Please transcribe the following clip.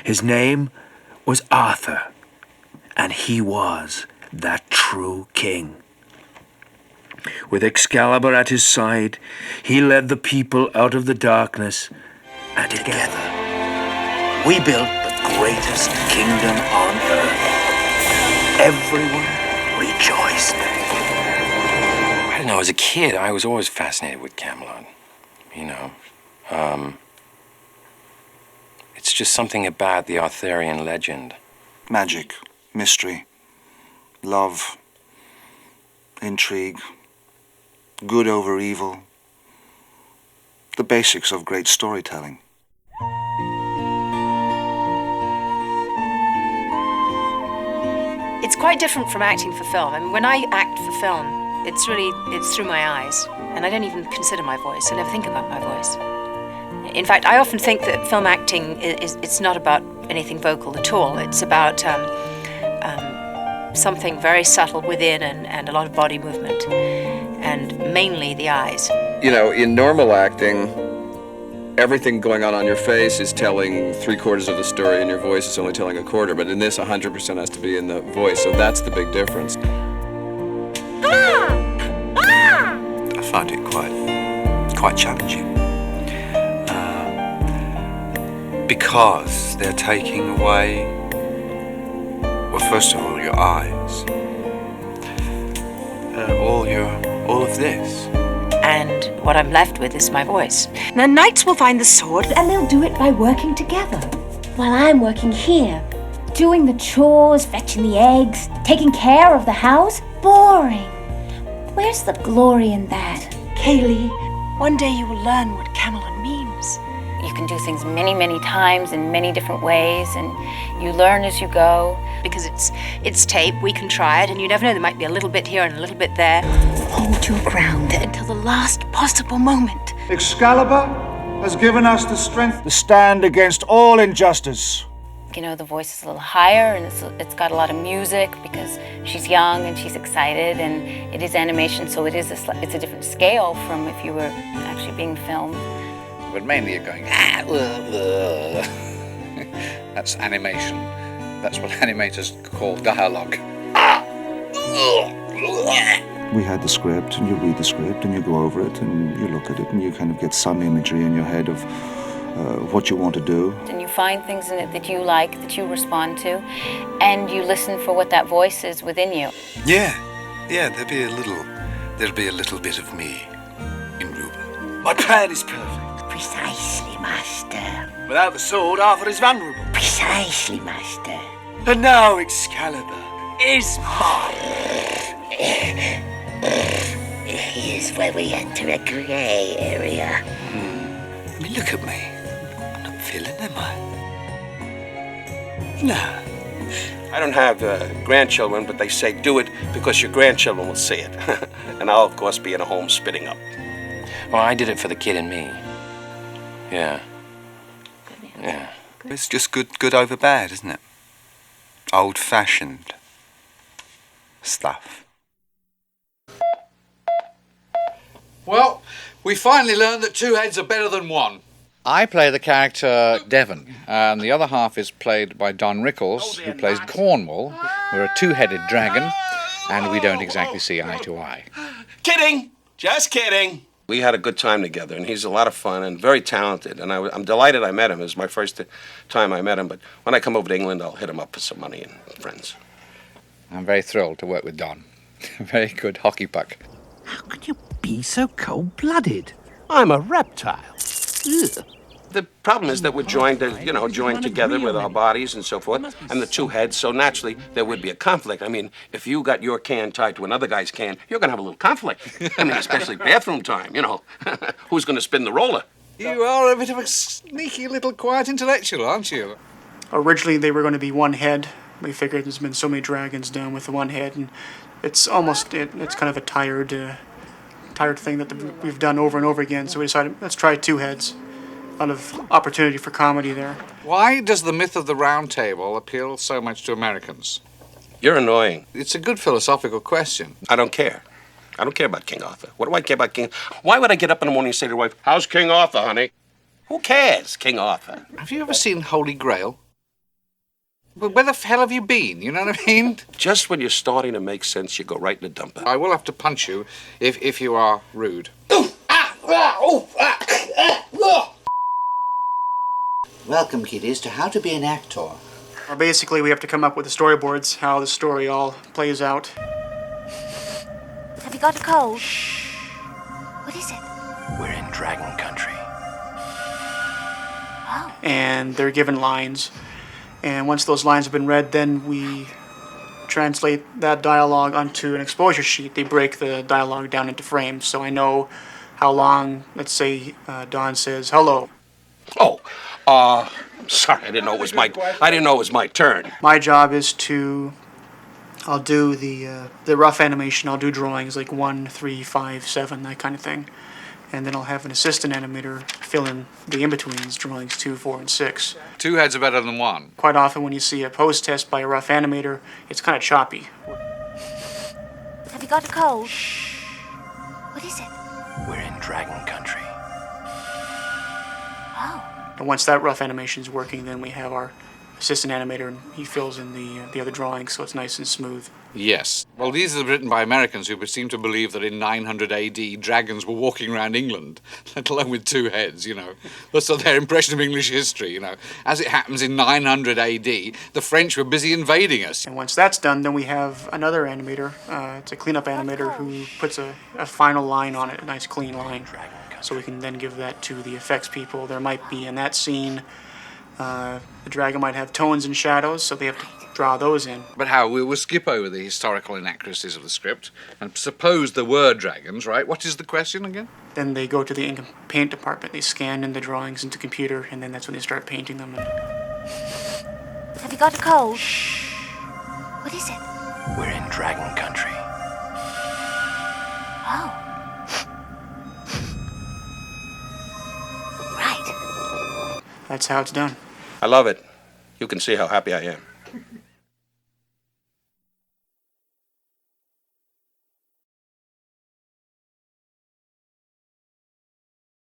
His name was Arthur, and he was that true king. With Excalibur at his side, he led the people out of the darkness, and together we built the greatest kingdom on earth. Everyone rejoiced. I don't know, as a kid, I was always fascinated with Camelot, you know. It's just something about the Arthurian legend. Magic, mystery, love, intrigue, good over evil. The basics of great storytelling. It's quite different from acting for film. I mean, when I act for film, it's through my eyes. And I don't even consider my voice. I never think about my voice. In fact, I often think that film acting it's not about anything vocal at all. It's about something very subtle within and a lot of body movement, and mainly the eyes. You know, in normal acting, everything going on your face is telling 3/4 of the story, and your voice is only telling 1/4. But in this, 100% has to be in the voice, so that's the big difference. I find it quite challenging. Because they're taking away, well, first of all, your eyes. All of this. And what I'm left with is my voice. The knights will find the sword, and they'll do it by working together. While I'm working here, doing the chores, fetching the eggs, taking care of the house. Boring. Where's the glory in that? Kaylee, one day you will learn what Camelot means. You can do things many, many times in many different ways, and you learn as you go. Because it's tape, we can try it, and you never know, there might be a little bit here and a little bit there. Hold your ground until the last possible moment. Excalibur has given us the strength to stand against all injustice. You know, the voice is a little higher, and it's got a lot of music because she's young and she's excited, and it is animation, so it's a different scale from if you were actually being filmed. But mainly you're going, That's animation. That's what animators call dialogue. We had the script, and you read the script, and you go over it, and you look at it, and you kind of get some imagery in your head of what you want to do. And you find things in it that you like, that you respond to, and you listen for what that voice is within you. Yeah, there'll be a little bit of me in Ruben. My plan is perfect. Precisely, Master. Without the sword, Arthur is vulnerable. Precisely, Master. And now Excalibur is mine. Here's where we enter a grey area. I mean, look at me. I'm not feeling, am I? No. I don't have grandchildren, but they say do it because your grandchildren will see it. And I'll, of course, be in a home spitting up. Well, I did it for the kid in me. Yeah. It's just good over bad, isn't it? Old-fashioned stuff. Well, we finally learned that two heads are better than one. I play the character Devon, and the other half is played by Don Rickles, who plays Cornwall. We're a two-headed dragon, and we don't exactly see eye to eye. Kidding! Just kidding! We had a good time together, and he's a lot of fun and very talented, and I'm delighted I met him. It was my first time I met him, but when I come over to England, I'll hit him up for some money and friends. I'm very thrilled to work with Don. Very good hockey puck. How can you be so cold-blooded? I'm a reptile. Ugh. The problem is that we're joined together with our bodies and so forth, and the two heads, so naturally there would be a conflict. I mean, if you got your can tied to another guy's can, you're going to have a little conflict. I mean, especially bathroom time, you know. Who's going to spin the roller? You are a bit of a sneaky little quiet intellectual, aren't you? Originally, they were going to be one head. We figured there's been so many dragons done with the one head, and it's almost, it's kind of a tired thing that we've done over and over again, so we decided, let's try two heads. A lot of opportunity for comedy there. Why does the myth of the Round Table appeal so much to Americans? You're annoying. It's a good philosophical question. I don't care. I don't care about King Arthur. What do I care about King? Why would I get up in the morning and say to the wife, "How's King Arthur, honey?" Who cares, King Arthur? Have you ever seen Holy Grail? Well, where the hell have you been? You know what I mean? Just when you're starting to make sense, you go right in the dumper. I will have to punch you if you are rude. Welcome, kiddies, to How to Be an Actor. Basically, we have to come up with the storyboards, how the story all plays out. Have you got a cold? What is it? We're in dragon country. And they're given lines. And once those lines have been read, then we translate that dialogue onto an exposure sheet. They break the dialogue down into frames, so I know how long, let's say, Don says hello. Sorry, I didn't know it was my turn. My job is I'll do the rough animation. I'll do drawings like 1, 3, 5, 7, that kind of thing. And then I'll have an assistant animator fill in the in-betweens, drawings 2, 4, and 6. 2 heads are better than 1. Quite often when you see a pose test by a rough animator, it's kind of choppy. Have you got a cold? What is it? We're in dragon country. And once that rough animation is working, then we have our assistant animator, and he fills in the other drawings, so it's nice and smooth. Yes. Well, these are written by Americans who seem to believe that in 900 AD, dragons were walking around England, let alone with 2 heads, you know. That's their impression of English history, you know. As it happens, in 900 AD, the French were busy invading us. And once that's done, then we have another animator. It's a cleanup animator who puts a final line on it, a nice clean line. So we can then give that to the effects people. There might be, in that scene, the dragon might have tones and shadows, so they have to draw those in. But how? We'll skip over the historical inaccuracies of the script and suppose there were dragons, right? What is the question again? Then they go to the ink and paint department. They scan in the drawings into computer, and then that's when they start painting them. Have you got a cold? What is it? We're in dragon country. Right. That's how it's done. I love it. You can see how happy I am.